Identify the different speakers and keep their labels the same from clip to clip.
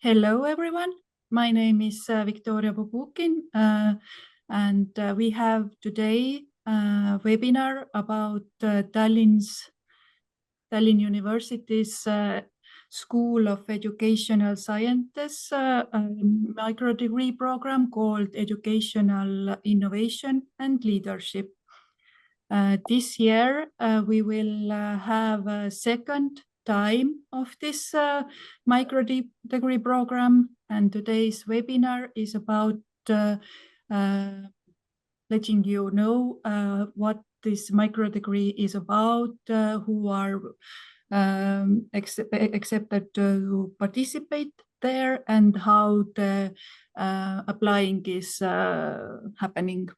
Speaker 1: Hello, everyone. My name is Victoria Popukin, and we have today a webinar about Tallinn University's School of Educational Sciences microdegree program called Educational Innovation and Leadership. This year, we will have a second time of this microdegree program, and today's webinar is about letting you know what this microdegree is about, who are accepted to participate there, and how the applying is happening.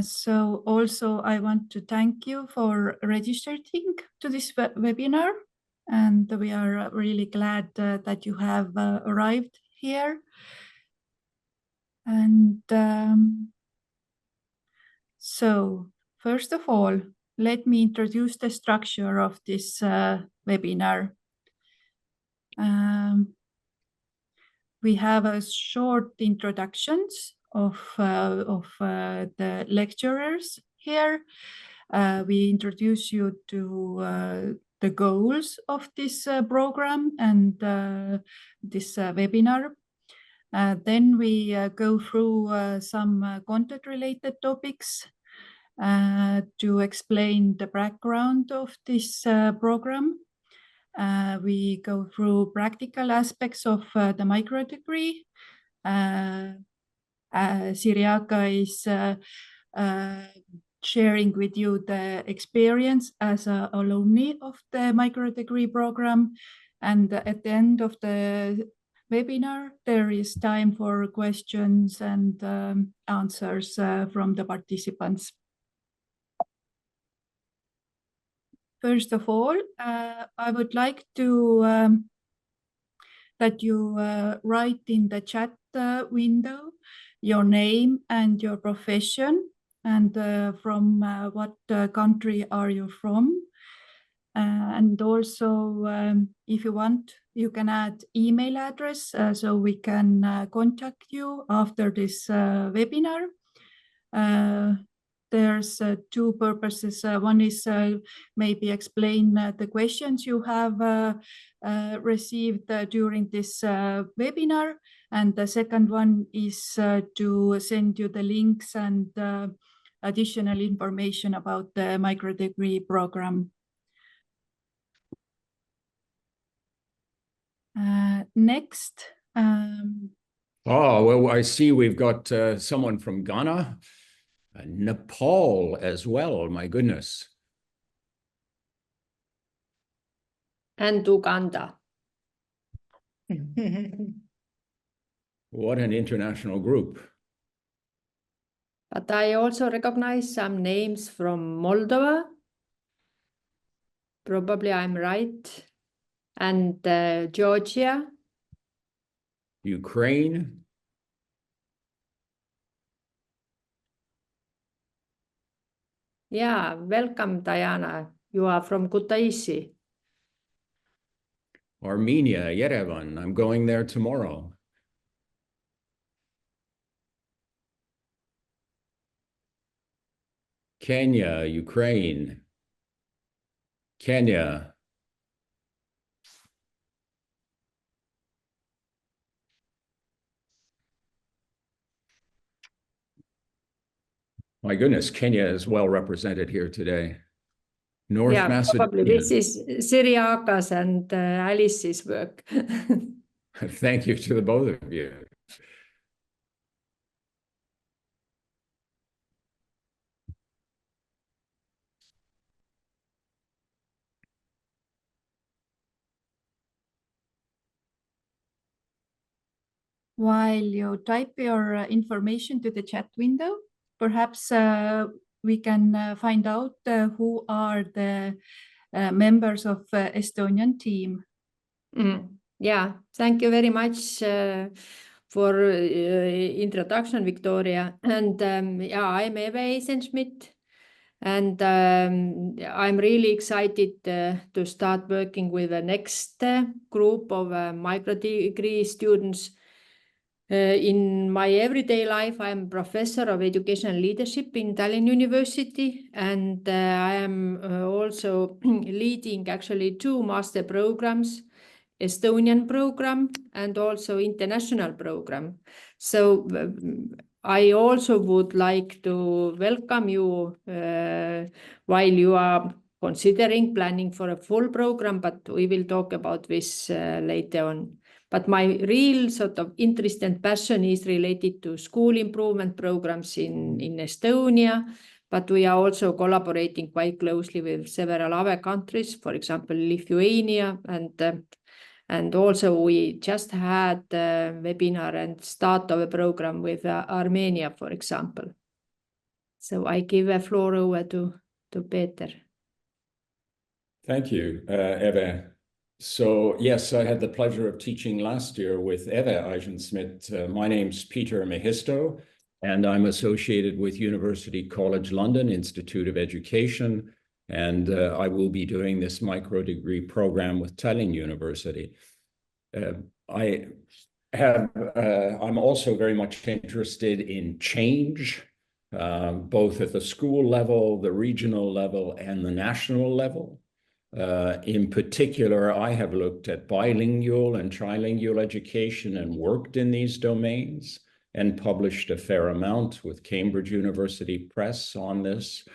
Speaker 1: So also I want to thank you for registering to this webinar, and we are really glad that you have arrived here. And so first of all, let me introduce the structure of this webinar. We have a short introductions of the lecturers here. We introduce you to the goals of this program and this webinar. Then we go through some content-related topics to explain the background of this program. We go through practical aspects of the microdegree. Siriaka is sharing with you the experience as an alumni of the microdegree program. And at the end of the webinar, there is time for questions and answers from the participants. First of all, I would like to that you write in the chat window your name and your profession, and from what country are you from. And also, if you want, you can add email address so we can contact you after this webinar. There's two purposes. One is maybe explain the questions you have received during this webinar. And the second one is to send you the links and additional information about the microdegree program. Next.
Speaker 2: Oh, well, I see we've got someone from Ghana. Nepal as well, my goodness.
Speaker 3: And Uganda.
Speaker 2: What an international group.
Speaker 3: But I also recognize some names from Moldova. Probably I'm right. And Georgia.
Speaker 2: Ukraine.
Speaker 3: Yeah, welcome, Diana. You are from Kutaisi.
Speaker 2: Armenia, Yerevan. I'm going there tomorrow. Kenya, Ukraine. Kenya. My goodness, Kenya is well represented here today. North Macedonia.
Speaker 3: Probably this is Siriaka's and Alice's work.
Speaker 2: Thank you to the both of you.
Speaker 1: While you type your information to the chat window, perhaps we can find out who are the members of Estonian team.
Speaker 3: Yeah, thank you very much for introduction, Victoria. And yeah, I'm Eve Eisenschmidt, And I'm really excited to start working with the next group of microdegree students. In my everyday life, I'm professor of education and leadership in Tallinn University, and I am also leading actually 2 master programs, Estonian program and also international program. So I also would like to welcome you while you are considering planning for a full program, but we will talk about this later on. But my real sort of interest and passion is related to school improvement programs in Estonia, but we are also collaborating quite closely with several other countries, for example, Lithuania, and also we just had a webinar and start of a program with Armenia, for example. So I give the floor over to Peeter.
Speaker 2: Thank you, Eve. So yes, I had the pleasure of teaching last year with Eve Eisensmith. My name's Peter Mehisto, and I'm associated with University College London Institute of Education, and I will be doing this microdegree program with Tallinn University. I'm also very much interested in change, both at the school level, the regional level, and the national level. In particular, I have looked at bilingual and trilingual education and worked in these domains and published a fair amount with Cambridge University Press on this,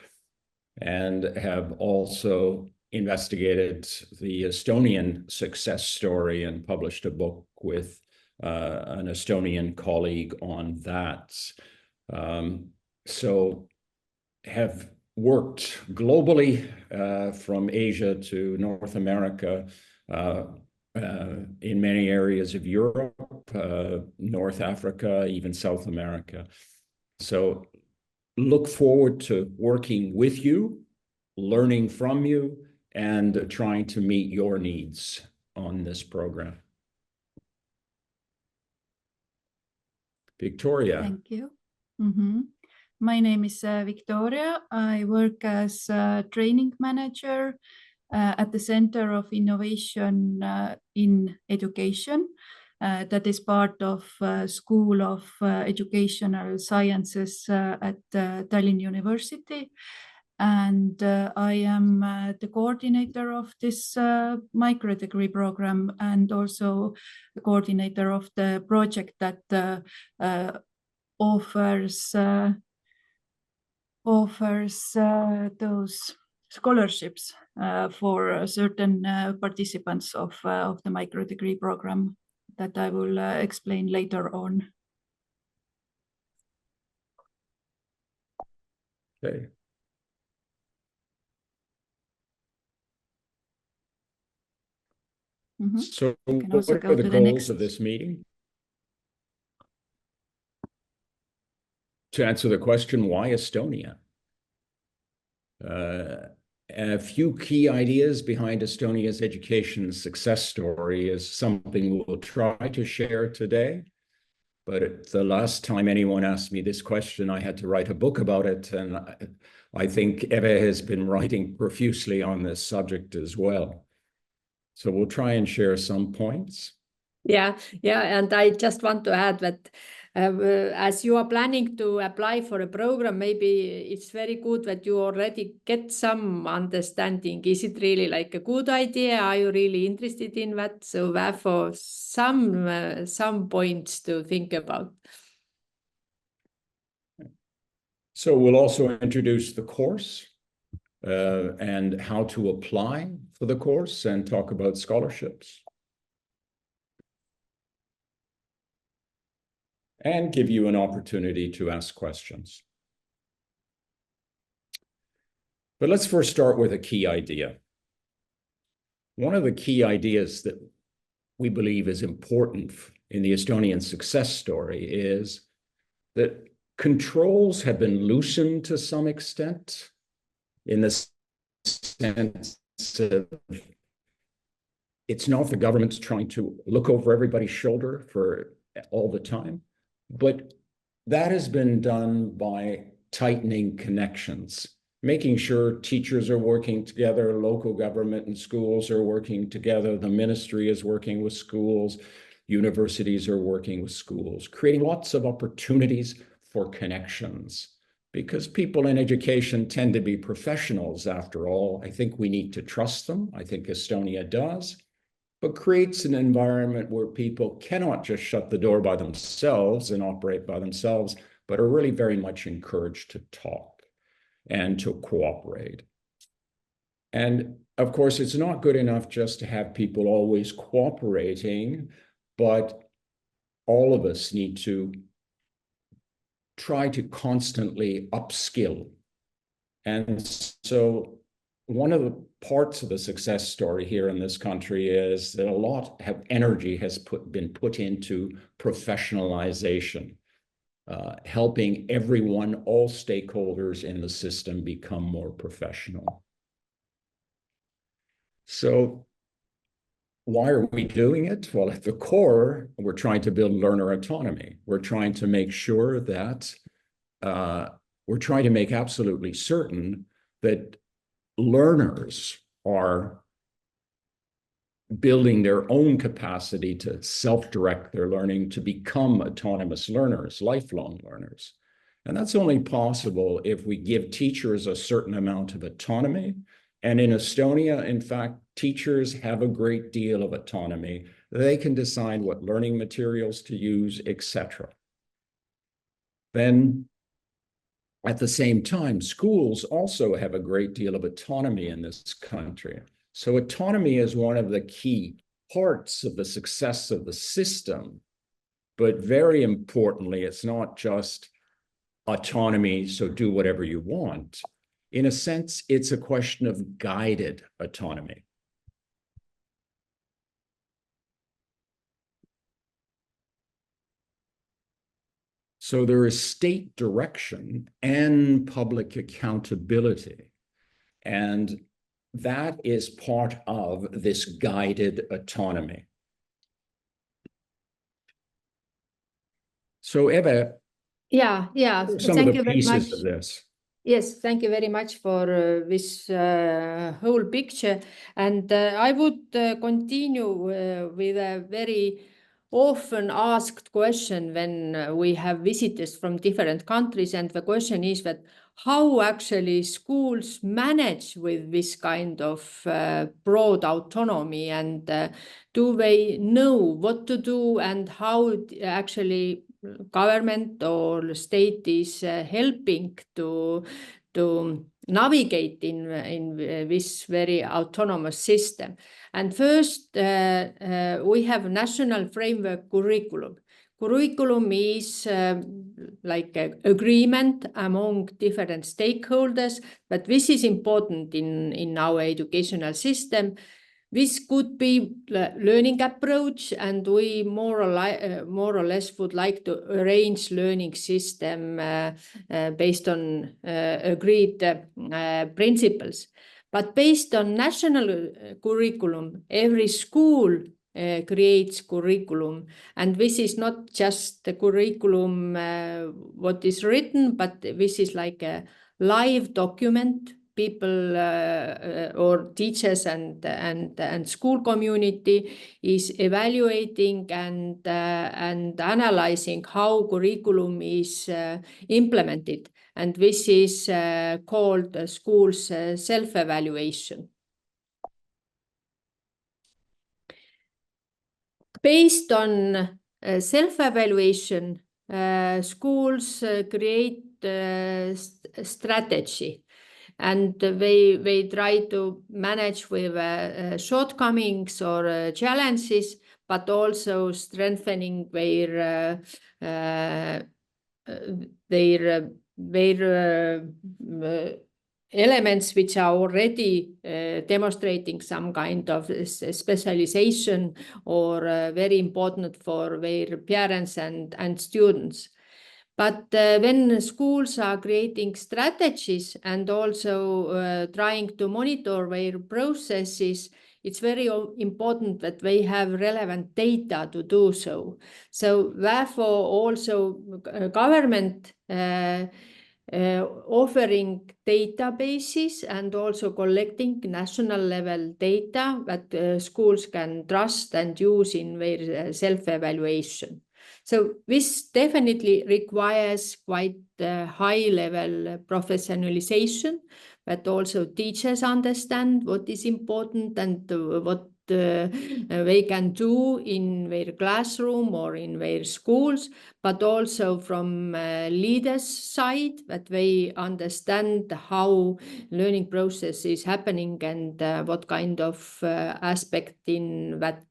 Speaker 2: and have also investigated the Estonian success story and published a book with an Estonian colleague on that. So have worked globally from Asia to North America, in many areas of Europe, North Africa, even South America. So look forward to working with you, learning from you, and trying to meet your needs on this program. Victoria.
Speaker 1: Thank you. My name is Victoria. I work as a training manager at the Center of Innovation in Education. That is part of School of Educational Sciences at Tallinn University. And I am the coordinator of this microdegree program, and also the coordinator of the project that offers those scholarships for certain participants of the microdegree program that I will explain later on.
Speaker 2: Okay. So what are the goals of this meeting? To answer the question, why Estonia? A few key ideas behind Estonia's education success story is something we'll try to share today. But the last time anyone asked me this question, I had to write a book about it. And I think Eve has been writing profusely on this subject as well. So we'll try and share some points.
Speaker 3: Yeah. And I just want to add that as you are planning to apply for a program, maybe it's very good that you already get some understanding. Is it really like a good idea? Are you really interested in that? So therefore, some points to think about.
Speaker 2: So we'll also introduce the course and how to apply for the course, and talk about scholarships. And give you an opportunity to ask questions. But let's first start with a key idea. One of the key ideas that we believe is important in the Estonian success story is that controls have been loosened to some extent, in the sense of it's not the government's trying to look over everybody's shoulder for all the time, but that has been done by tightening connections making sure teachers are working together, local government and schools are working together, the ministry is working with schools, universities are working with schools, creating lots of opportunities for connections, because people in education tend to be professionals after all. I think we need to trust them. I think Estonia does, but creates an environment where people cannot just shut the door by themselves and operate by themselves, but are really very much encouraged to talk and to cooperate. And of course, it's not good enough just to have people always cooperating, but all of us need to try to constantly upskill. And so one of the parts of the success story here in this country is that a lot of energy has been put into professionalization. Helping everyone, all stakeholders in the system become more professional. So why are we doing it? Well, at the core, we're trying to build learner autonomy. We're trying to make sure that, we're trying to make absolutely certain that learners are building their own capacity to self-direct their learning, to become autonomous learners, lifelong learners. And that's only possible if we give teachers a certain amount of autonomy. And in Estonia, in fact, teachers have a great deal of autonomy. They can decide what learning materials to use, etc. Then, at the same time, schools also have a great deal of autonomy in this country. So autonomy is one of the key parts of the success of the system. But very importantly, it's not just autonomy, so do whatever you want. In a sense, it's a question of guided autonomy. So there is state direction and public accountability. And that is part of this guided autonomy. So Eva,
Speaker 3: yeah,
Speaker 2: some
Speaker 3: thank
Speaker 2: of
Speaker 3: you
Speaker 2: the
Speaker 3: very much.
Speaker 2: pieces of this.
Speaker 3: Yes, thank you very much for this whole picture. And I would continue with a very often asked question when we have visitors from different countries. And the question is that how actually schools manage with this kind of broad autonomy, and do they know what to do and how actually government or state is helping to navigate in this very autonomous system. And first, we have national framework curriculum. Curriculum is like an agreement among different stakeholders, but this is important in our educational system. This could be learning approach, and we more or less would like to arrange learning system based on agreed principles. But based on national curriculum, every school creates curriculum, and this is not just the curriculum what is written, but this is like a live document. People or teachers and school community is evaluating and analyzing how curriculum is implemented, and this is called schools self-evaluation. Based on self-evaluation, schools create strategy. And they try to manage with shortcomings or challenges, but also strengthening their elements which are already demonstrating some kind of specialization or very important for their parents and students. But when schools are creating strategies and also trying to monitor their processes, it's very important that they have relevant data to do so. So therefore, also government offering databases and also collecting national level data that schools can trust and use in their self-evaluation. So this definitely requires quite high level professionalization, but also teachers understand what is important and what they can do in their classroom or in their schools, but also from leaders' side, that they understand how learning process is happening and what kind of aspect in that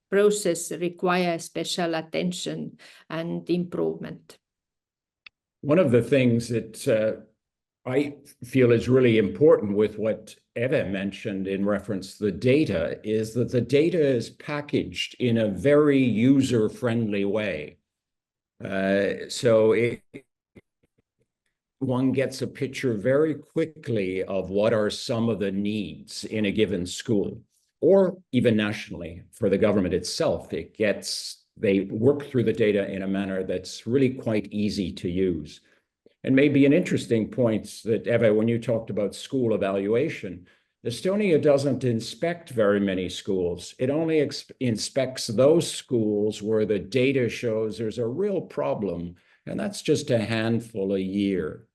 Speaker 3: process requires special attention and improvement.
Speaker 2: One of the things that I feel is really important with what Eva mentioned in reference to the data is that the data is packaged in a very user-friendly way. So one gets a picture very quickly of what are some of the needs in a given school, or even nationally for the government itself. They work through the data in a manner that's really quite easy to use. And maybe an interesting point that, Eva, when you talked about school evaluation, Estonia doesn't inspect very many schools. It only inspects those schools where the data shows there's a real problem, and that's just a handful a year.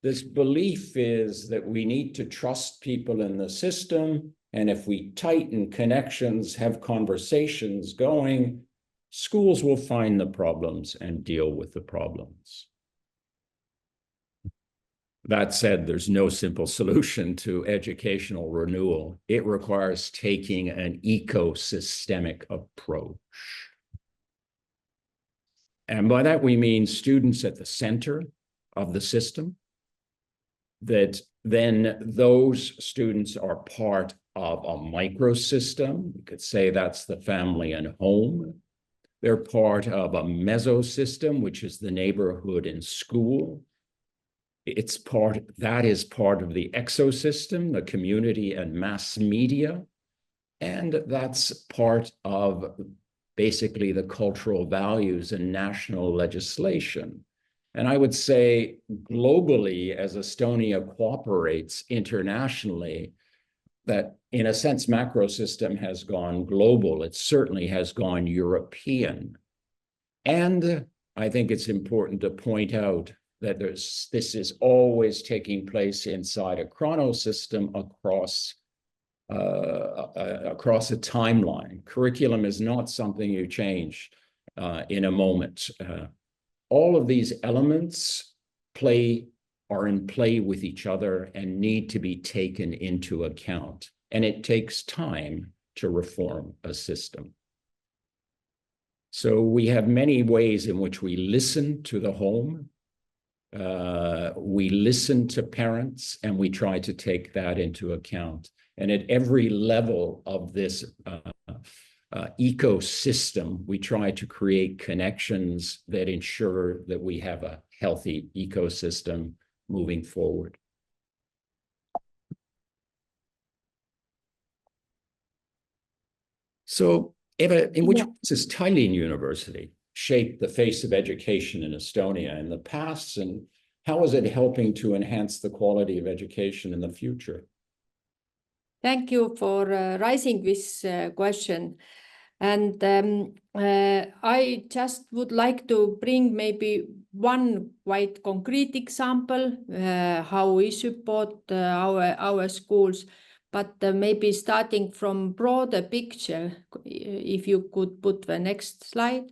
Speaker 2: This belief is that we need to trust people in the system, and if we tighten connections, have conversations going, schools will find the problems and deal with the problems. That said, there's no simple solution to educational renewal. It requires taking an ecosystemic approach. And by that, we mean students at the center of the system, that then those students are part of a microsystem. You could say that's the family and home. They're part of a mesosystem, which is the neighborhood and school. That is part of the exosystem, the community and mass media. And that's part of basically the cultural values and national legislation. And I would say globally, as Estonia cooperates internationally, that in a sense, macro system has gone global. It certainly has gone European. And I think it's important to point out that this is always taking place inside a chronosystem across a timeline. Curriculum is not something you change in a moment. All of these elements are in play with each other and need to be taken into account. And it takes time to reform a system. So we have many ways in which we listen to the home. We listen to parents and we try to take that into account. And at every level of this ecosystem, we try to create connections that ensure that we have a healthy ecosystem moving forward. So, Eva, in which ways has Tallinn University shaped the face of education in Estonia in the past, and how is it helping to enhance the quality of education in the future?
Speaker 3: Thank you for raising this question. And I just would like to bring maybe one quite concrete example how we support our schools, but maybe starting from broader picture, if you could put the next slide.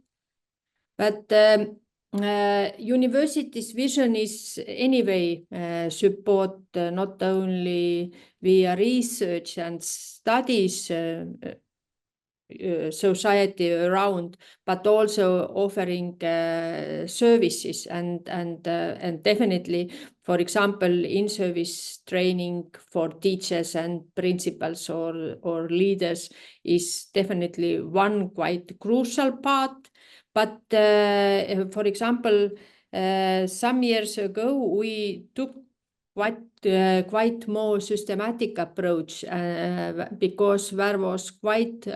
Speaker 3: But university's vision is anyway support not only via research and studies society around, but also offering services and definitely, for example, in-service training for teachers and principals or leaders is definitely one quite crucial part. But for example, some years ago, we took quite more systematic approach because there was quite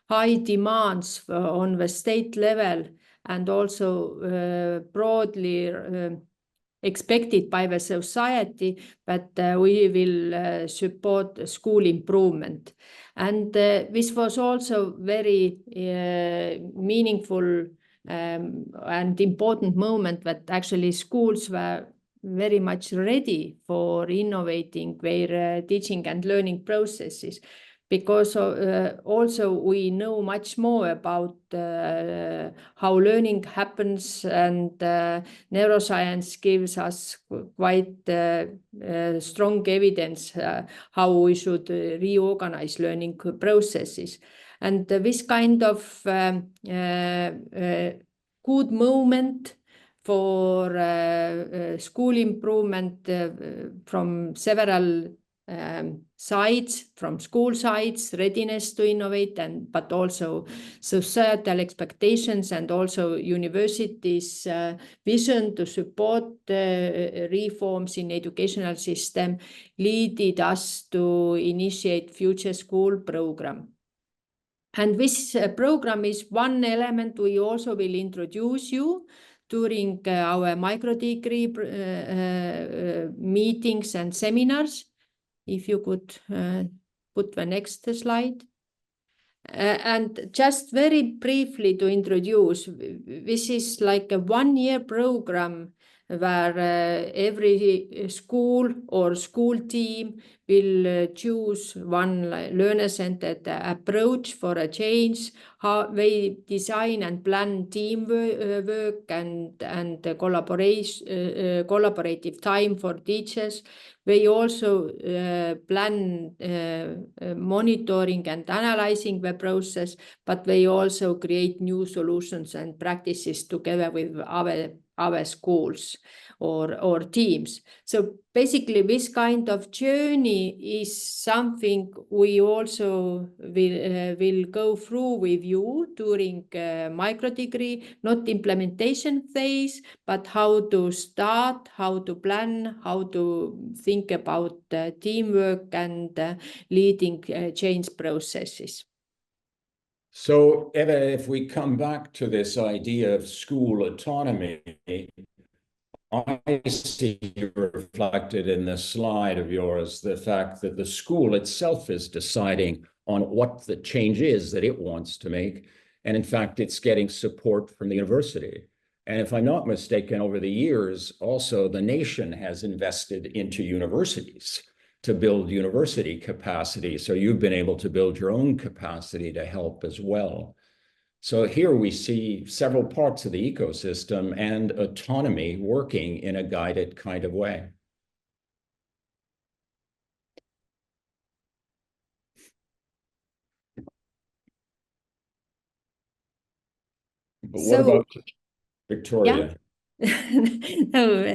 Speaker 3: high demands on the state level and also broadly expected by the society, but we will support school improvement. And this was also very meaningful and important moment that actually schools were very much ready for innovating their teaching and learning processes, because also we know much more about how learning happens, and neuroscience gives us quite strong evidence how we should reorganize learning processes. And this kind of good moment for school improvement from several sides, from school sides, readiness to innovate, but also societal expectations, and also universities' vision to support reforms in educational system, leaded us to initiate Future School program. And this program is one element we also will introduce you during our microdegree meetings and seminars. If you could put the next slide. And just very briefly to introduce, this is like a one-year program where every school or school team will choose one learner-centered approach for a change, how they design and plan teamwork and collaborative time for teachers. They also plan monitoring and analyzing the process, but they also create new solutions and practices together with other schools or teams. So basically this kind of journey is something we also will go through with you during microdegree, not implementation phase, but how to start, how to plan, how to think about teamwork and leading change processes.
Speaker 2: So, Eva, if we come back to this idea of school autonomy, I see reflected in this slide of yours the fact that the school itself is deciding on what the change is that it wants to make. And in fact, it's getting support from the university. And if I'm not mistaken, over the years, also the nation has invested into universities to build university capacity. So you've been able to build your own capacity to help as well. So here we see several parts of the ecosystem and autonomy working in a guided kind of way. But what about Victoria?
Speaker 3: Yeah. No,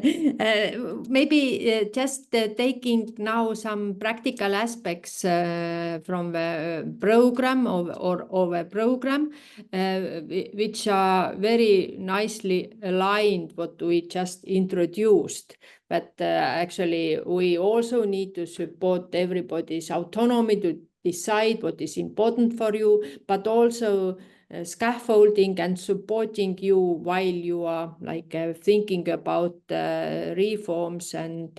Speaker 3: maybe just taking now some practical aspects from the program or a program, which are very nicely aligned what we just introduced. But actually, we also need to support everybody's autonomy to decide what is important for you, but also scaffolding and supporting you while you are like thinking about reforms and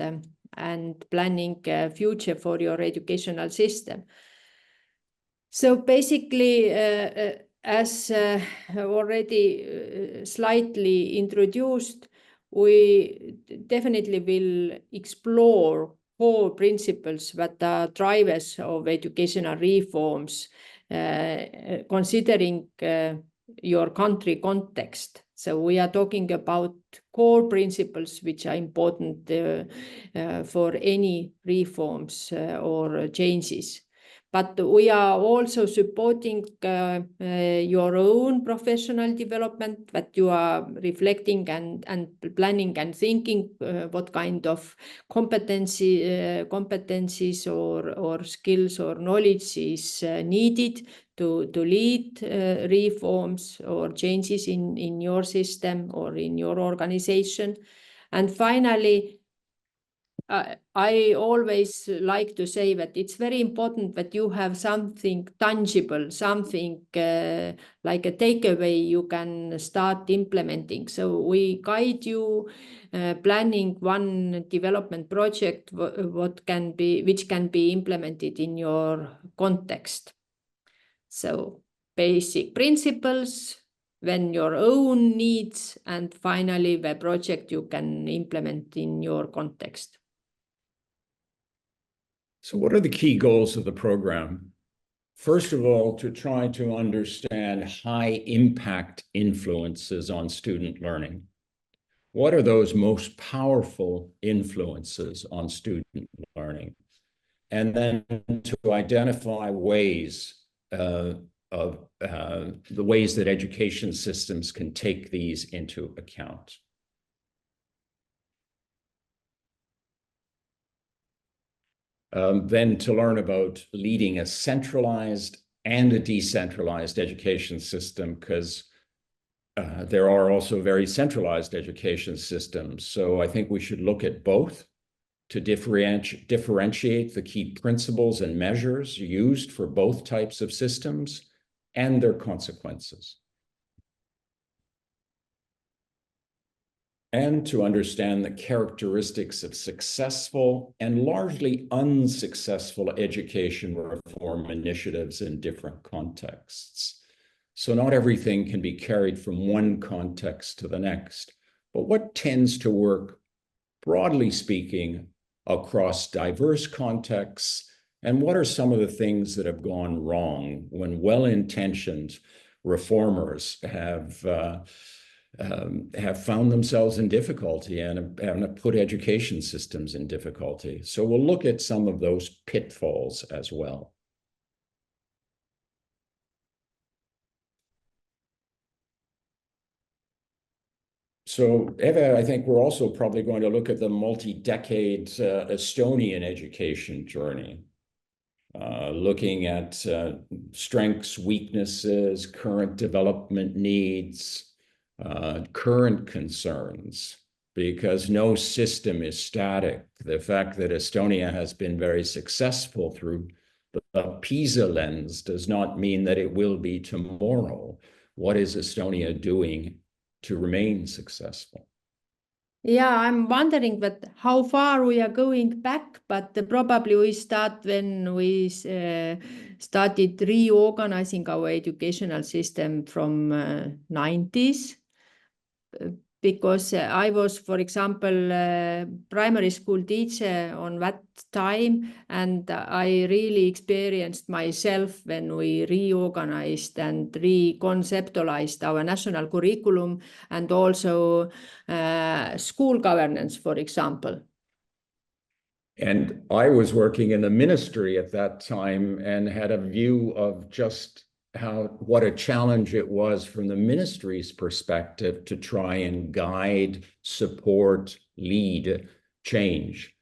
Speaker 3: planning future for your educational system. So basically, as already slightly introduced, we definitely will explore core principles that are drivers of educational reforms, considering your country context. So we are talking about core principles which are important for any reforms or changes. But we are also supporting your own professional development, that you are reflecting and planning and thinking what kind of competencies or skills or knowledge is needed to lead reforms or changes in your system or in your organization. And finally, I always like to say that it's very important that you have something tangible, something like a takeaway you can start implementing. So we guide you planning one development project which can be implemented in your context. So basic principles, then your own needs, and finally the project you can implement in your context.
Speaker 2: So what are the key goals of the program? First of all, to try to understand high impact influences on student learning. What are those most powerful influences on student learning? And then to identify ways the ways that education systems can take these into account. Then to learn about leading a centralized and a decentralized education system, because there are also very centralized education systems. So I think we should look at both to differentiate the key principles and measures used for both types of systems and their consequences. And to understand the characteristics of successful and largely unsuccessful education reform initiatives in different contexts. So not everything can be carried from one context to the next, but what tends to work, broadly speaking, across diverse contexts, and what are some of the things that have gone wrong when well-intentioned reformers have found themselves in difficulty and have put education systems in difficulty. So we'll look at some of those pitfalls as well. So Eva, I think we're also probably going to look at the multi-decade Estonian education journey, looking at strengths, weaknesses, current development needs, current concerns, because no system is static. The fact that Estonia has been very successful through the PISA lens does not mean that it will be tomorrow. What is Estonia doing to remain successful?
Speaker 3: Yeah, I'm wondering that how far we are going back, but probably we start when we started reorganizing our educational system from 90s. Because I was, for example, primary school teacher on that time, and I really experienced myself when we reorganized and reconceptualized our national curriculum and also school governance, for example.
Speaker 2: And I was working in the ministry at that time and had a view of just what a challenge it was from the ministry's perspective to try and guide, support, lead change.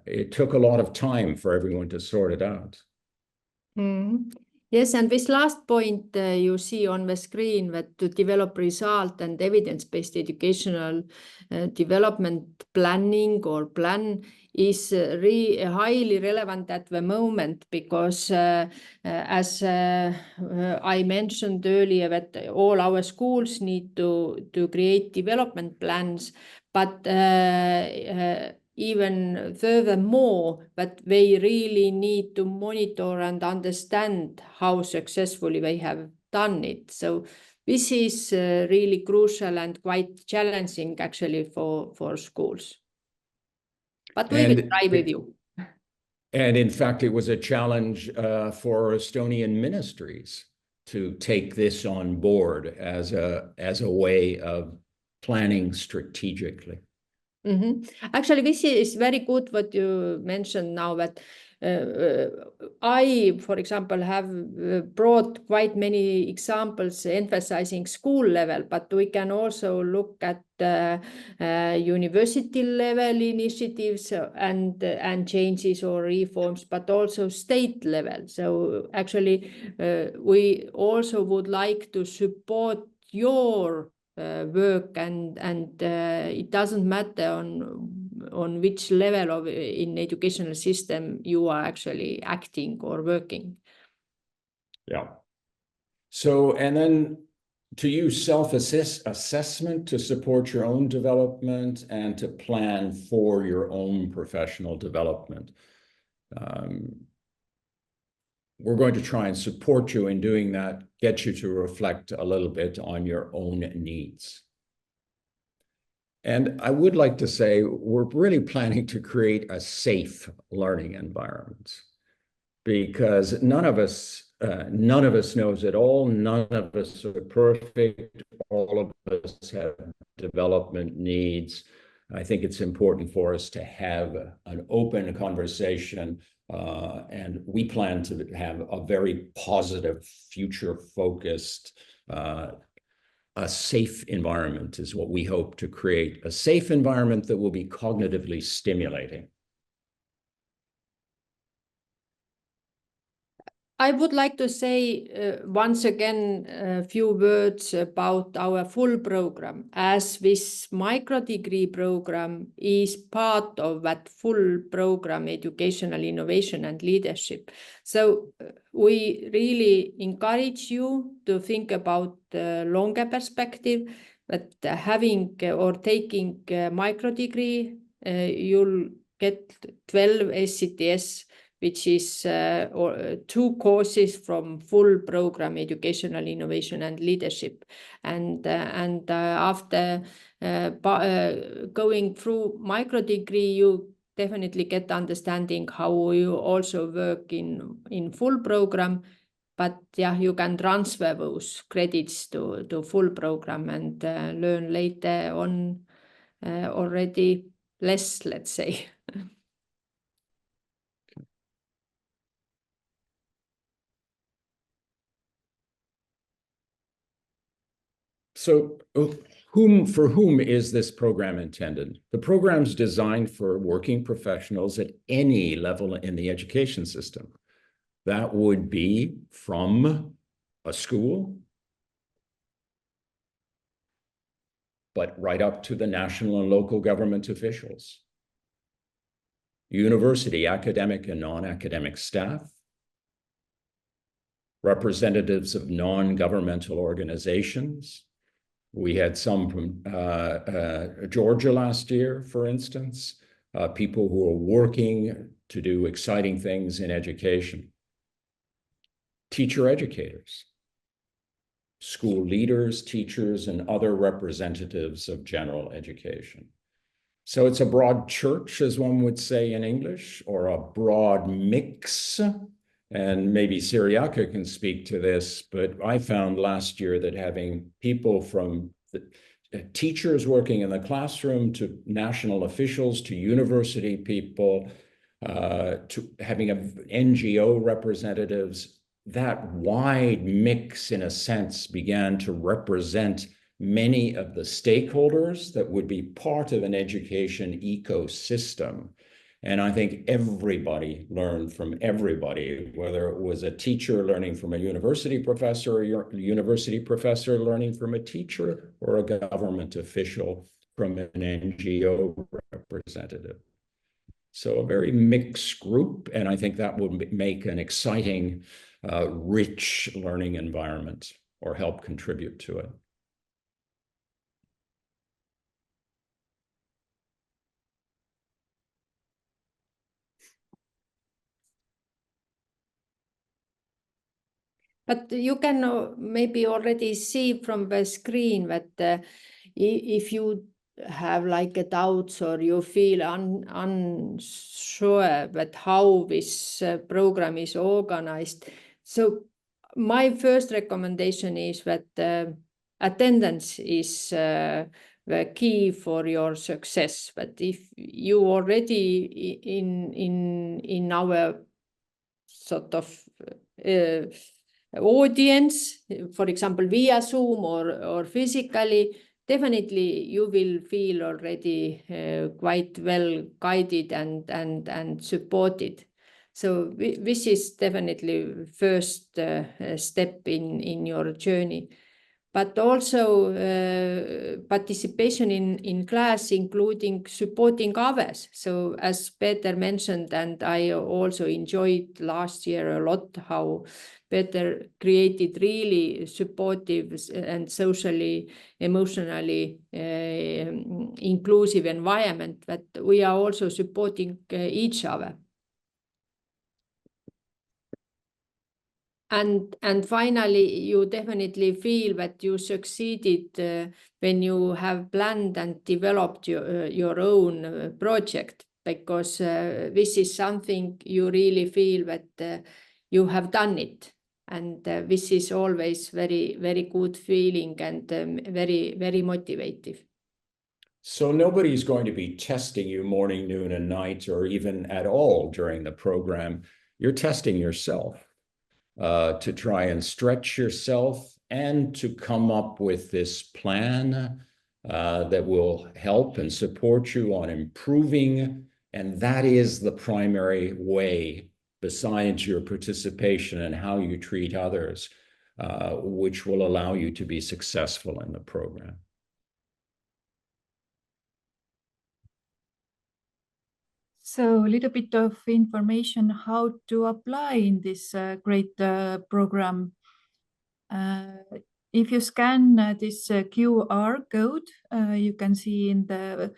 Speaker 2: It took a lot of time for everyone to sort it out.
Speaker 3: Mm. Yes, and this last point you see on the screen, that to develop result and evidence-based educational development planning or plan is highly relevant at the moment, because as I mentioned earlier, that all our schools need to create development plans, but even furthermore, that they really need to monitor and understand how successfully they have done it. So this is really crucial and quite challenging actually for schools. But we will try with you.
Speaker 2: And in fact, it was a challenge for Estonian ministries to take this on board as a way of planning strategically.
Speaker 3: Mm-hmm. Actually, this is very good what you mentioned now, that I, for example, have brought quite many examples emphasizing school level, but we can also look at university level initiatives and changes or reforms, but also state level. So actually, we also would like to support your work, and it doesn't matter on on which level of in educational system you are actually acting or working.
Speaker 2: Yeah. So, and then to use self-assessment to support your own development and to plan for your own professional development. We're going to try and support you in doing that, get you to reflect a little bit on your own needs. And I would like to say we're really planning to create a safe learning environment, because none of us knows it all. None of us are perfect. All of us have development needs. I think it's important for us to have an open conversation, and we plan to have a very positive, future-focused, a safe environment is what we hope to create, a safe environment that will be cognitively stimulating.
Speaker 3: I would like to say once again a few words about our full program, as this microdegree program is part of that full program, Educational Innovation and Leadership. So we really encourage you to think about the longer perspective, that having or taking a microdegree, you'll get 12 SCTS, which is 2 courses from full program, Educational Innovation and Leadership. And after going through microdegree, you definitely get understanding how you also work in full program. But yeah, you can transfer those credits to full program and learn later on already less, let's say.
Speaker 2: So for whom is this program intended? The program's designed for working professionals at any level in the education system. That would be from a school, but right up to the national and local government officials, university, academic and non-academic staff, representatives of non-governmental organizations. We had some from Georgia last year, for instance, people who are working to do exciting things in education. Teacher educators, school leaders, teachers, and other representatives of general education. So it's a broad church, as one would say in English, or a broad mix. And maybe Cyriaca can speak to this, but I found last year that having people from the teachers working in the classroom to national officials to university people to having NGO representatives, that wide mix, in a sense, began to represent many of the stakeholders that would be part of an education ecosystem. And I think everybody learned from everybody, whether it was a teacher learning from a university professor, or a university professor learning from a teacher, or a government official from an NGO representative. So a very mixed group, and I think that would make an exciting, rich learning environment, or help contribute to it.
Speaker 3: But you can maybe already see from the screen that if you have like a doubts or you feel unsure that how this program is organized. So my first recommendation is that attendance is the key for your success. But if you already in our sort of audience, for example, via Zoom or physically, definitely you will feel already quite well guided and supported. So this is definitely first step in your journey. but also participation in class, including supporting others. So as Peter mentioned, and I also enjoyed last year a lot, how Peter created really supportive and socially, emotionally inclusive environment, that we are also supporting each other. And finally, you definitely feel that you succeeded when you have planned and developed your own project, because this is something you really feel that you have done it. And this is always very, very good feeling and very, very motivating.
Speaker 2: So nobody's going to be testing you morning, noon, and night, or even at all during the program. You're testing yourself. To try and stretch yourself and to come up with this plan that will help and support you on improving. And that is the primary way, besides your participation and how you treat others, which will allow you to be successful in the program.
Speaker 1: So a little bit of information how to apply in this great program. If you scan this QR code, you can see in the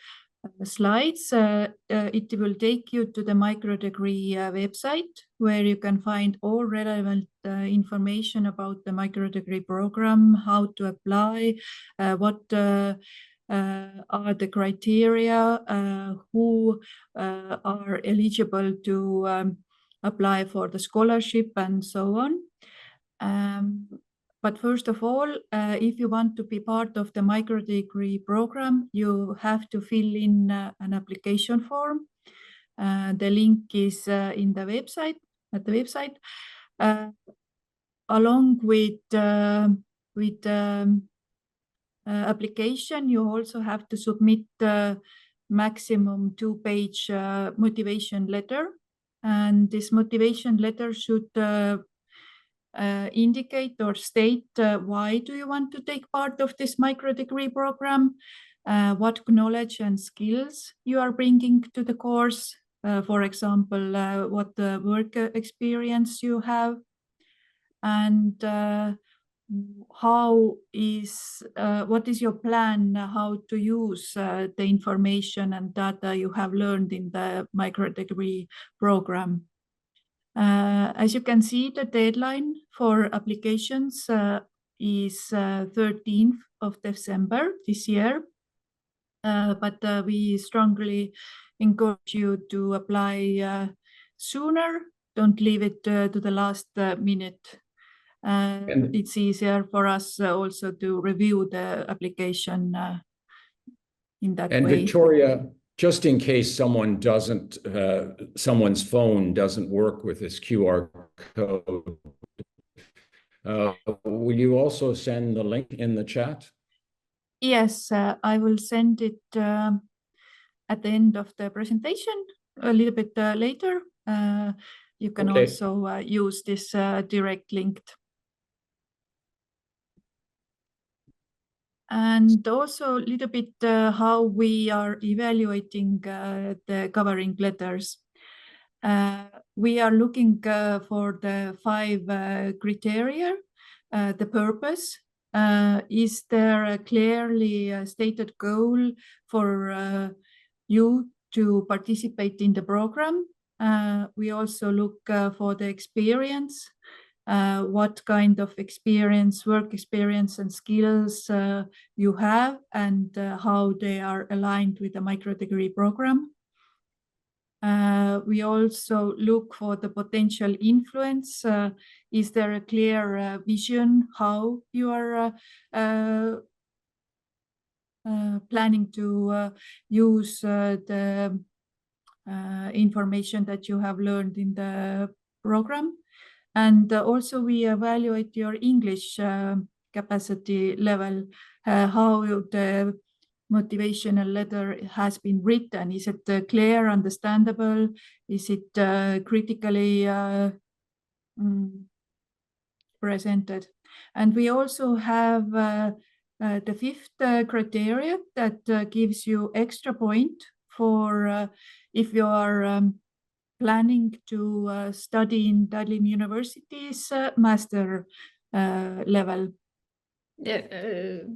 Speaker 1: slides, it will take you to the Microdegree website, where you can find all relevant information about the Microdegree program, how to apply, what are the criteria, who are eligible to apply for the scholarship, and so on. But first of all, if you want to be part of the Microdegree program, you have to fill in an application form. The link is in the website, at the website. Along with application, you also have to submit the maximum 2-page motivation letter. And this motivation letter should indicate or state why do you want to take part of this Microdegree program, what knowledge and skills you are bringing to the course, for example, what work experience you have, and what is your plan how to use the information and data you have learned in the Microdegree program. As you can see, the deadline for applications is 13th of December this year, but we strongly encourage you to apply sooner. Don't leave it to the last minute. It's easier for us also to review the application in that way.
Speaker 2: And Victoria, just in case someone doesn't, someone's phone doesn't work with this QR code, will you also send the link in the chat?
Speaker 1: Yes, I will send it at the end of the presentation, a little bit later. You can also use this direct link. And also a little bit how we are evaluating the covering letters. We are looking for the 5 criteria. The purpose, is there a clearly stated goal for you to participate in the program? We also look for the experience. What kind of experience, work experience and skills you have, and how they are aligned with the Microdegree program. We also look for the potential influence. Is there a clear vision how you are planning to use the information that you have learned in the program? And also we evaluate your English capacity level, how the motivational letter has been written. Is it clear, understandable? Is it critically presented. And we also have the fifth criteria that gives you extra point for if you are planning to study in Tallinn University's master level.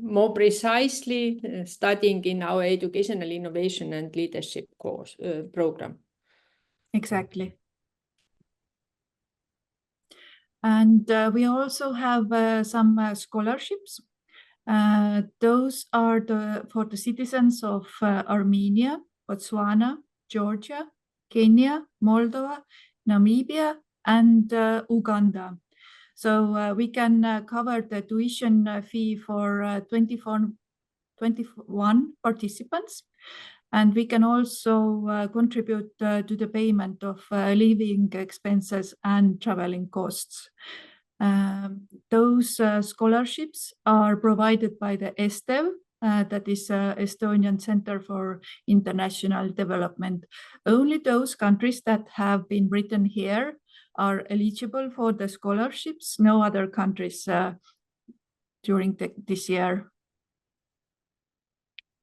Speaker 3: More precisely, studying in our educational innovation and leadership course program.
Speaker 1: Exactly. And we also have some scholarships. Those are for the citizens of Armenia, Botswana, Georgia, Kenya, Moldova, Namibia, and Uganda. So we can cover the tuition fee for 21 participants. And we can also contribute to the payment of living expenses and traveling costs. Those scholarships are provided by the ESTEV, that is Estonian Center for International Development. Only those countries that have been written here are eligible for the scholarships, no other countries during this year.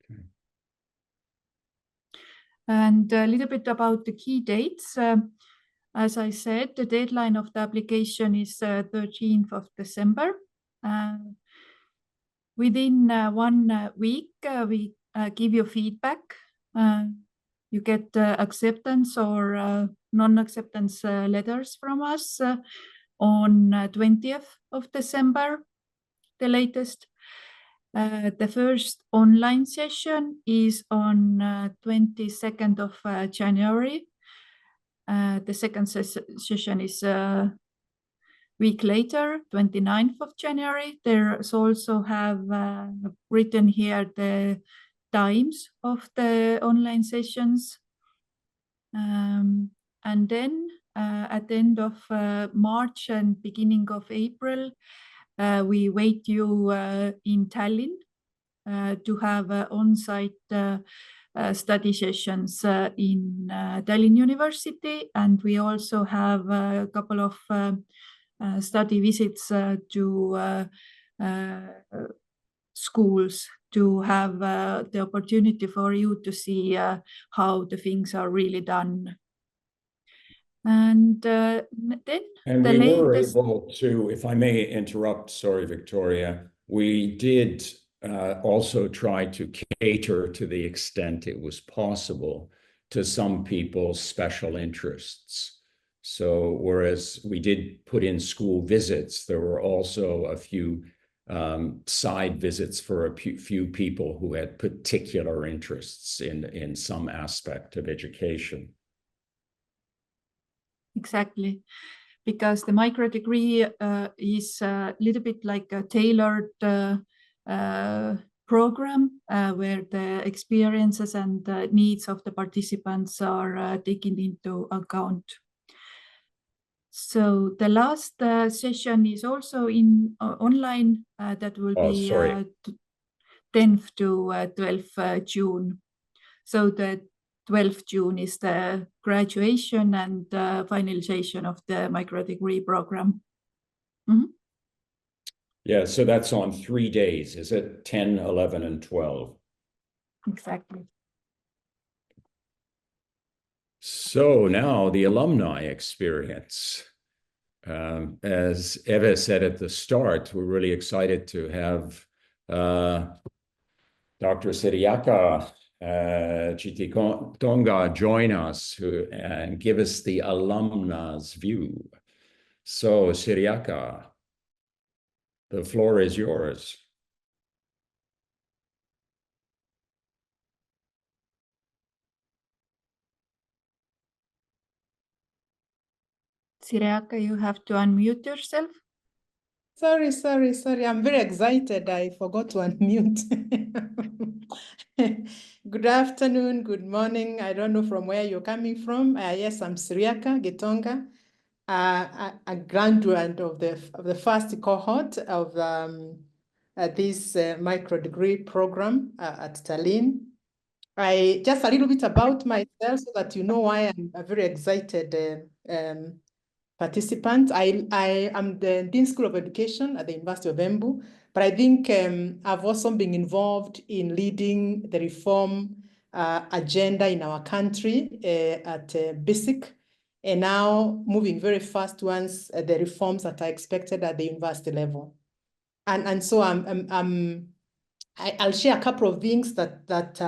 Speaker 2: Okay.
Speaker 1: And a little bit about the key dates. As I said, the deadline of the application is 13th of December. Within 1 week, we give you feedback. You get acceptance or non-acceptance letters from us on 20th of December, the latest. The first online session is on 22nd of January. The second session is a week later, 29th of January. There's also have written here the times of the online sessions. And then at the end of March and beginning of April, we wait you in Tallinn to have on-site study sessions in Tallinn University. And we also have a couple of study visits to schools to have the opportunity for you to see how the things are really done. And then
Speaker 2: we were able to, if I may interrupt, sorry, Victoria, we did also try to cater to the extent it was possible to some people's special interests. So whereas we did put in school visits, there were also a few side visits for a few people who had particular interests in some aspect of education.
Speaker 1: Exactly, because the microdegree is a little bit like a tailored program where the experiences and the needs of the participants are taken into account. So the last session is also in online. That will be 10th to 12th June. So the 12th June is the graduation and finalization of the microdegree program. Mm-hmm.
Speaker 2: Yeah, so that's on 3 days. Is it 10, 11, and 12?
Speaker 1: Exactly.
Speaker 2: So now the alumni experience. As Eva said at the start, we're really excited to have Dr. Siriaka Chititonga join us and give us the alumna's view. So Siriaka, the floor is yours.
Speaker 1: Siriaka, you have to unmute yourself.
Speaker 4: Sorry. I'm very excited. I forgot to unmute. Good afternoon, good morning. I don't know from where you're coming from. Yes, I'm Siriaka Gitonga, a graduate of the first cohort of this microdegree program at Tallinn. Just a little bit about myself so that you know why I'm very excited participants. I am the Dean School of Education at the University of Embu, but I think I've also been involved in leading the reform agenda in our country at BISIC, and now moving very fast towards the reforms that are expected at the university level. And so I'll share a couple of things that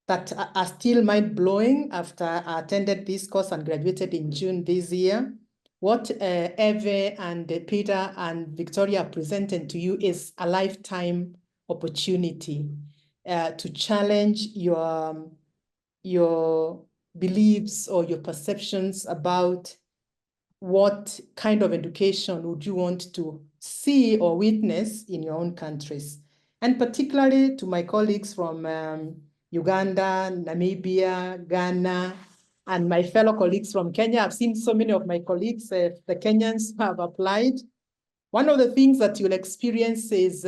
Speaker 4: are still mind-blowing after I attended this course and graduated in June this year. What Eve and Peter and Victoria presented to you is a lifetime opportunity to challenge your beliefs or your perceptions about what kind of education would you want to see or witness in your own countries. And particularly to my colleagues from Uganda, Namibia, Ghana, and my fellow colleagues from Kenya. I've seen so many of my colleagues, the Kenyans who have applied. One of the things that you'll experience is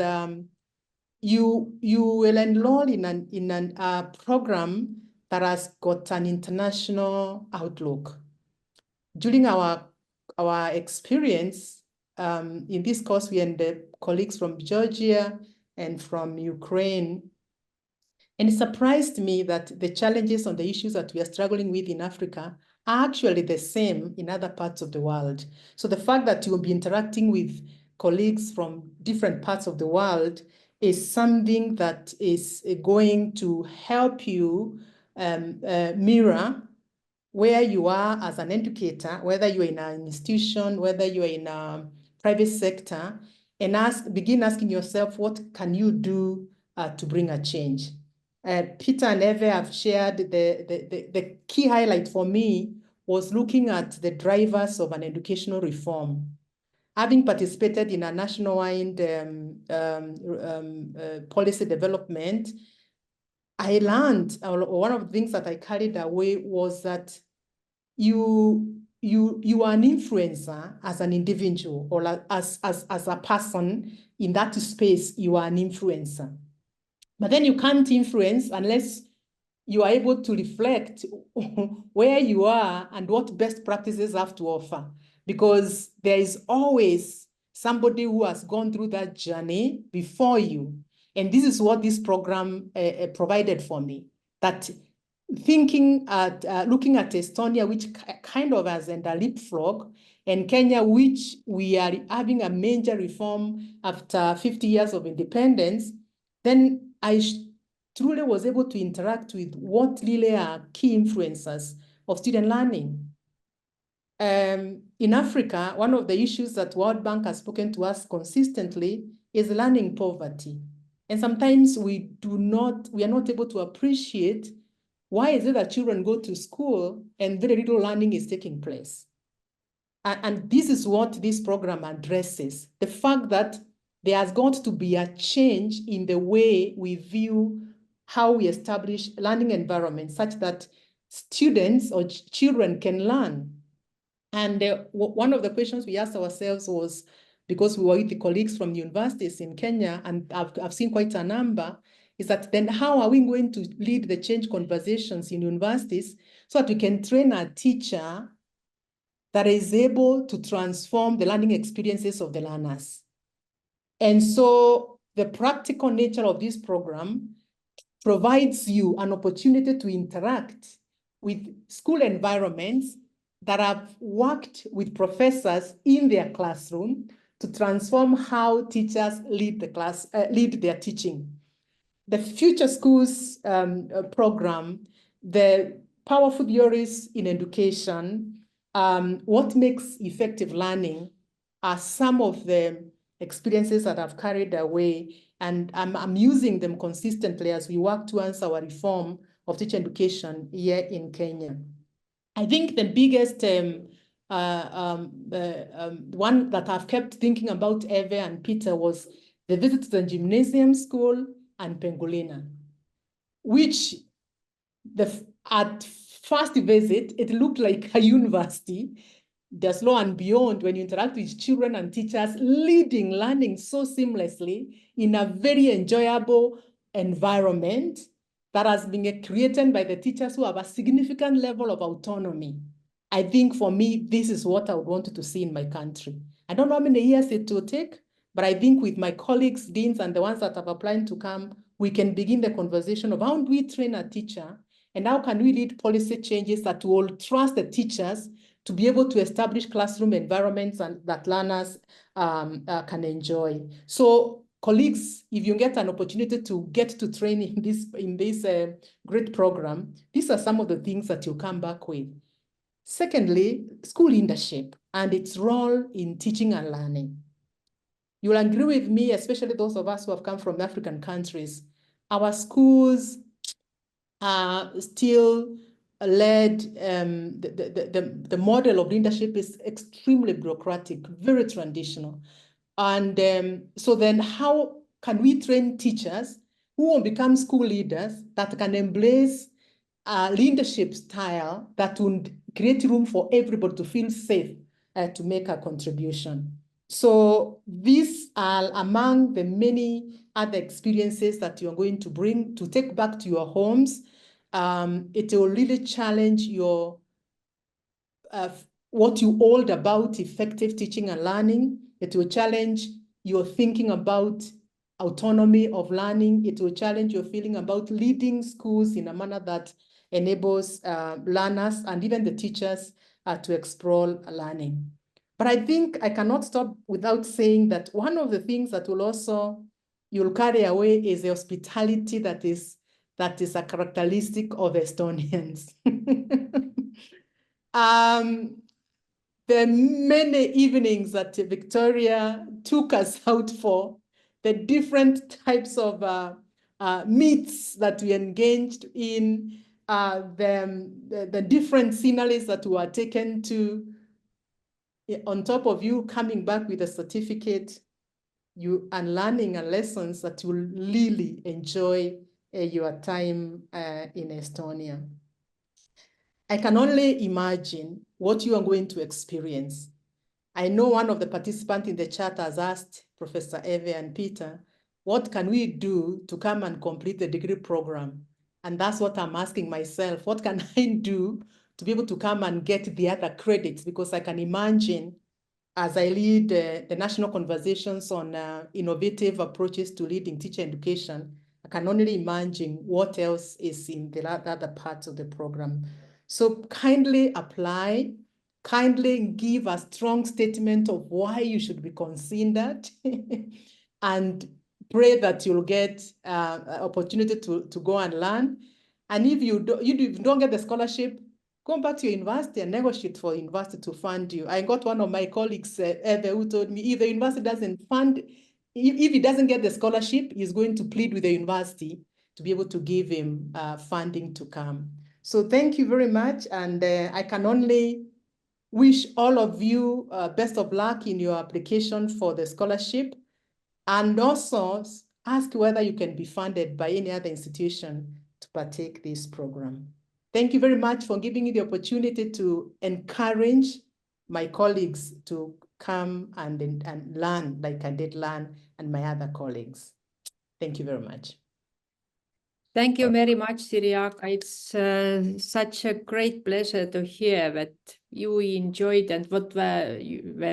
Speaker 4: you will enroll in a program that has got an international outlook. During our experience in this course, we had colleagues from Georgia and from Ukraine. And it surprised me that the challenges on the issues that we are struggling with in Africa are actually the same in other parts of the world. So the fact that you will be interacting with colleagues from different parts of the world is something that is going to help you mirror where you are as an educator, whether you're in an institution, whether you're in a private sector, and begin asking yourself, what can you do to bring a change? Peter and Eve have shared the key highlight for me was looking at the drivers of an educational reform. Having participated in a nationwide policy development, I learned, one of the things that I carried away was that you are an influencer as an individual, or as a person in that space, you are an influencer. But then you can't influence unless you are able to reflect where you are and what best practices have to offer, because there is always somebody who has gone through that journey before you. And this is what this program provided for me, that looking at Estonia, which kind of has a leapfrog, and Kenya, which we are having a major reform after 50 years of independence, then I truly was able to interact with what really are key influencers of student learning. In Africa, one of the issues that World Bank has spoken to us consistently is learning poverty. And sometimes we are not able to appreciate why is it that children go to school and very little learning is taking place. And this is what this program addresses, the fact that there has got to be a change in the way we view how we establish learning environments such that students or children can learn. And one of the questions we asked ourselves was, because we were with the colleagues from universities in Kenya, and I've seen quite a number, is that then how are we going to lead the change conversations in universities so that we can train a teacher that is able to transform the learning experiences of the learners? And so the practical nature of this program provides you an opportunity to interact with school environments that have worked with professors in their classroom to transform how teachers lead their teaching. The Future Schools program, the powerful theories in education, what makes effective learning are some of the experiences that I've carried away, and I'm using them consistently as we work towards our reform of teacher education here in Kenya. I think the biggest one that I've kept thinking about Eve and Peter was the visit to the gymnasium school and Pengolina, which at first visit, it looked like a university. There's lo and beyond, when you interact with children and teachers, leading learning so seamlessly in a very enjoyable environment that has been created by the teachers who have a significant level of autonomy. I think for me, this is what I would want to see in my country. I don't know how many years it will take, but I think with my colleagues, deans, and the ones that have applied to come, we can begin the conversation of how do we train a teacher and how can we lead policy changes that will trust the teachers to be able to establish classroom environments and that learners can enjoy. So colleagues, if you get an opportunity to get to train in this great program, these are some of the things that you come back with. Secondly, school leadership and its role in teaching and learning. You will agree with me, especially those of us who have come from African countries, our schools are still led, the model of leadership is extremely bureaucratic, very traditional. And so then how can we train teachers who will become school leaders that can embrace a leadership style that would create room for everybody to feel safe to make a contribution? So these are among the many other experiences that you're going to bring to take back to your homes. It will really challenge your what you hold about effective teaching and learning. It will challenge your thinking about autonomy of learning. It will challenge your feeling about leading schools in a manner that enables learners and even the teachers to explore learning. But I think I cannot stop without saying that one of the things that will also you'll carry away is the hospitality that is a characteristic of Estonians. The many evenings that Victoria took us out for, the different types of meets that we engaged in, the different sceneries that were taken to, on top of you coming back with a certificate, you and learning and lessons that you will really enjoy your time in Estonia. I can only imagine what you are going to experience. I know one of the participants in the chat has asked Professor Eve and Peter, what can we do to come and complete the degree program? And that's what I'm asking myself. What can I do to be able to come and get the other credits? Because I can imagine as I lead the national conversations on innovative approaches to leading teacher education, I can only imagine what else is in the other parts of the program. So kindly apply, kindly give a strong statement of why you should be considered and pray that you'll get opportunity to go and learn. And if you don't get the scholarship, go back to your university and negotiate for university to fund you. I got one of my colleagues, who told me if the university doesn't fund, if he doesn't get the scholarship, he's going to plead with the university to be able to give him funding to come. So thank you very much. And I can only wish all of you best of luck in your application for the scholarship, and also ask whether you can be funded by any other institution to partake this program. Thank you very much for giving me the opportunity to encourage my colleagues to come and learn like I did learn, and my other colleagues. Thank you very much.
Speaker 3: Thank you very much, Siriaka. It's such a great pleasure to hear that you enjoyed and what were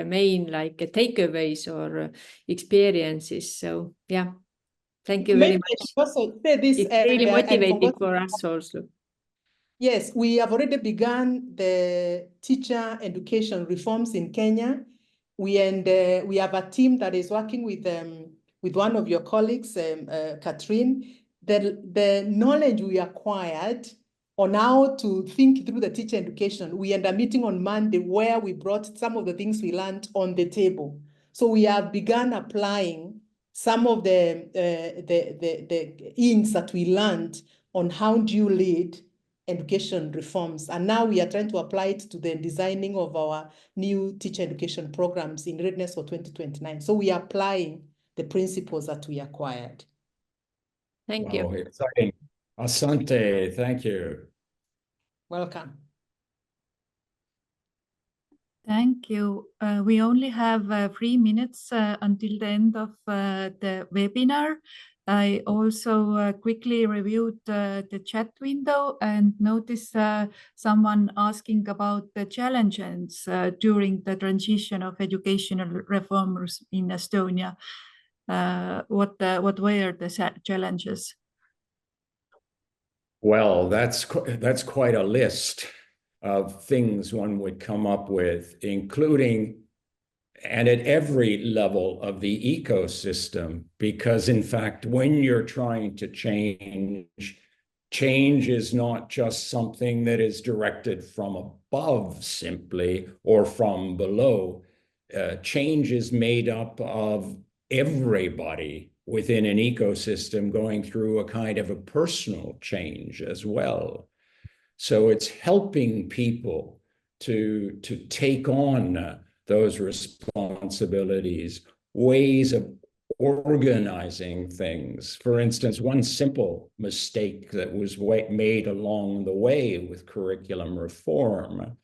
Speaker 3: main takeaways or experiences. So yeah, thank you very much.
Speaker 4: Also say this,
Speaker 3: it's really motivating for us also.
Speaker 4: Yes, we have already begun the teacher education reforms in Kenya. We have a team that is working with one of your colleagues, Catherine. The knowledge we acquired on how to think through the teacher education, we had a meeting on Monday where we brought some of the things we learned on the table. So we have begun applying some of the ins that we learned on how do you lead education reforms. And now we are trying to apply it to the designing of our new teacher education programs in readiness for 2029. So we are applying the principles that we acquired.
Speaker 3: Thank you.
Speaker 2: Exciting. Asante, thank you.
Speaker 4: Welcome.
Speaker 1: Thank you. We only have 3 minutes until the end of the webinar. I also quickly reviewed the chat window and noticed someone asking about the challenges during the transition of educational reforms in Estonia. What were the challenges?
Speaker 2: Well, that's quite a list of things one would come up with, including and at every level of the ecosystem, because in fact, when you're trying to change is not just something that is directed from above simply or from below. Change is made up of everybody within an ecosystem going through a kind of a personal change as well. So it's helping people to take on those responsibilities, ways of organizing things. For instance, one simple mistake that was made along the way with curriculum reform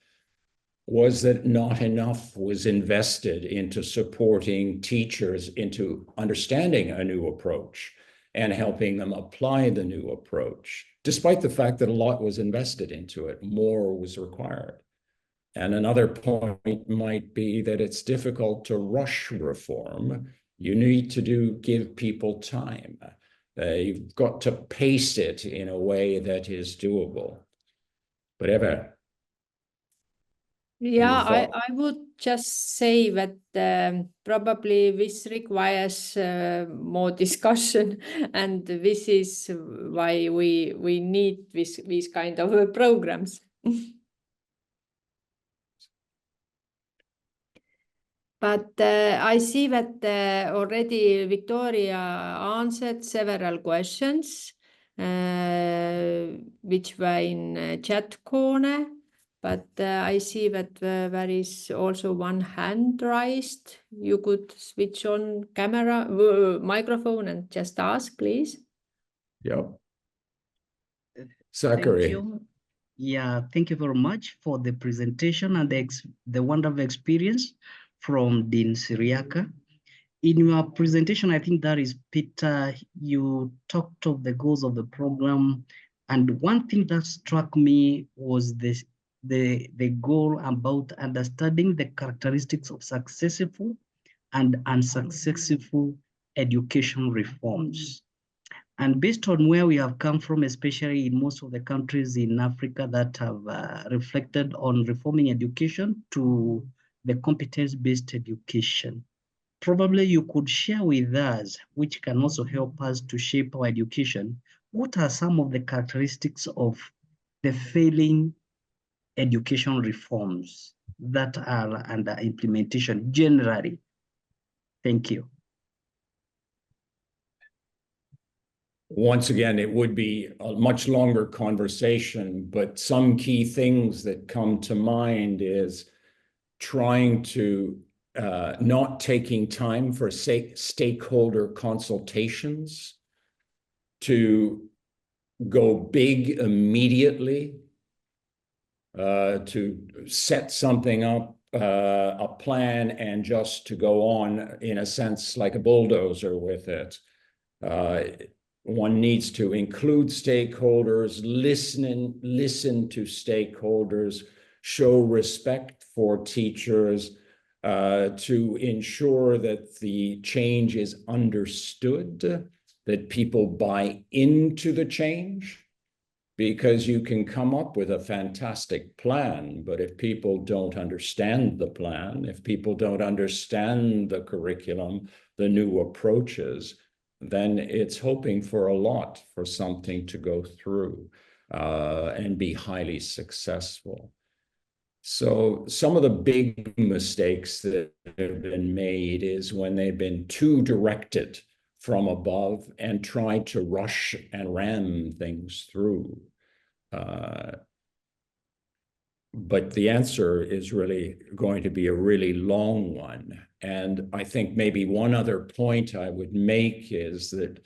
Speaker 2: was that not enough was invested into supporting teachers into understanding a new approach and helping them apply the new approach, despite the fact that a lot was invested into it, more was required. And another point might be that it's difficult to rush reform. You need to give people time. You've got to pace it in a way that is doable. But Eva?
Speaker 3: Yeah, I would just say that probably this requires more discussion, and this is why we need these kind of programs. But I see that already Victoria answered several questions which were in chat corner. But I see that there is also one hand raised. You could switch on camera, microphone and just ask, please.
Speaker 2: Yep. Zachary.
Speaker 5: Thank you. Yeah, thank you very much for the presentation and the wonderful experience from Dean Syriaca. In your presentation, I think that is Peter, you talked of the goals of the program. And one thing that struck me was the goal about understanding the characteristics of successful and unsuccessful education reforms. And based on where we have come from, especially in most of the countries in Africa that have reflected on reforming education to the competence-based education, probably you could share with us, which can also help us to shape our education, what are some of the characteristics of the failing education reforms that are under implementation generally? Thank you.
Speaker 2: Once again, it would be a much longer conversation, but some key things that come to mind is trying to not taking time for stakeholder consultations, to go big immediately, to set something up, a plan, and just to go on, in a sense, like a bulldozer with it. One needs to include stakeholders, listen to stakeholders, show respect for teachers, to ensure that the change is understood, that people buy into the change, because you can come up with a fantastic plan, but if people don't understand the plan, if people don't understand the curriculum, the new approaches, then it's hoping for a lot for something to go through and be highly successful. So some of the big mistakes that have been made is when they've been too directed from above and tried to rush and ram things through. But the answer is really going to be a really long one. And I think maybe one other point I would make is that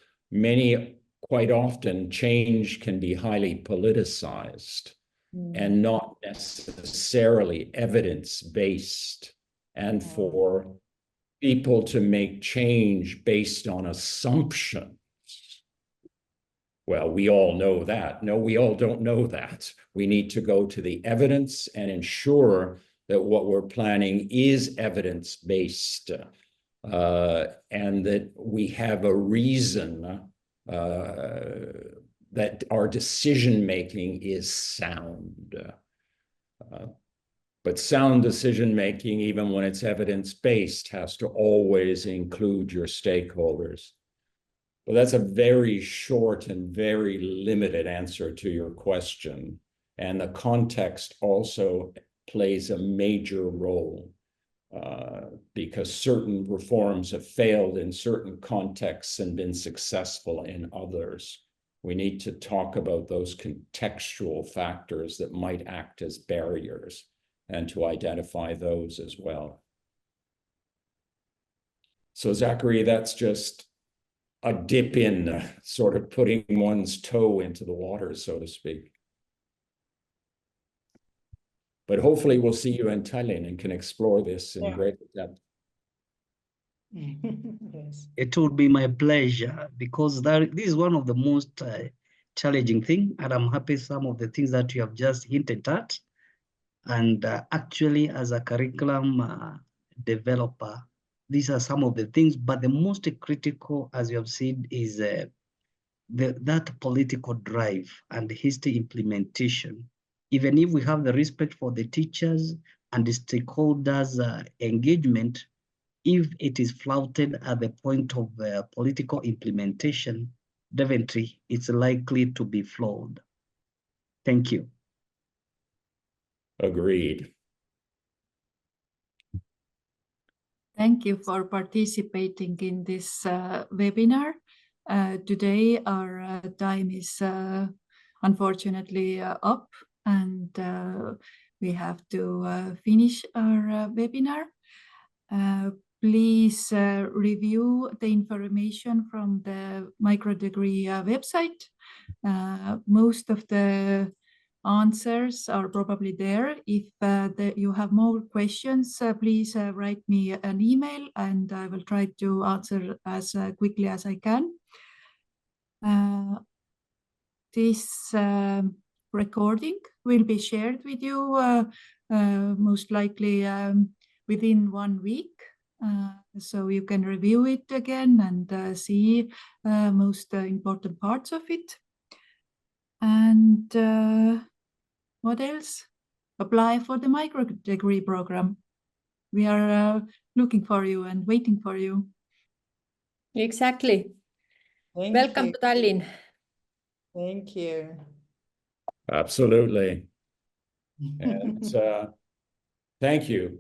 Speaker 2: quite often, change can be highly politicized and not necessarily evidence-based. And for people to make change based on assumptions Well, we all know that. No, we all don't know that. We need to go to the evidence and ensure that what we're planning is evidence-based, and that we have a reason that our decision-making is sound. But sound decision-making, even when it's evidence-based, has to always include your stakeholders. Well, that's a very short and very limited answer to your question. And the context also plays a major role, because certain reforms have failed in certain contexts and been successful in others. We need to talk about those contextual factors that might act as barriers and to identify those as well. So Zachary, that's just a dip in, sort of putting one's toe into the water, so to speak. But hopefully we'll see you in Tallinn and can explore this in greater depth.
Speaker 4: Yes.
Speaker 5: It would be my pleasure, because this is one of the most challenging things, and I'm happy some of the things that you have just hinted at. And actually, as a curriculum developer, these are some of the things, but the most critical, as you have seen, is that political drive and history implementation. Even if we have the respect for the teachers and the stakeholders' engagement, if it is flouted at the point of political implementation, definitely it's likely to be flawed. Thank you.
Speaker 2: Agreed.
Speaker 1: Thank you for participating in this webinar. Today our time is unfortunately up, and we have to finish our webinar. Please review the information from the Microdegree website. Most of the answers are probably there. If you have more questions, please write me an email and I will try to answer as quickly as I can. This recording will be shared with you most likely within 1 week. So you can review it again and see most important parts of it. And what else? Apply for the Microdegree program. We are looking for you and waiting for you.
Speaker 3: Exactly.
Speaker 4: Welcome
Speaker 3: to Tallinn.
Speaker 4: Thank you.
Speaker 2: Absolutely. And thank you.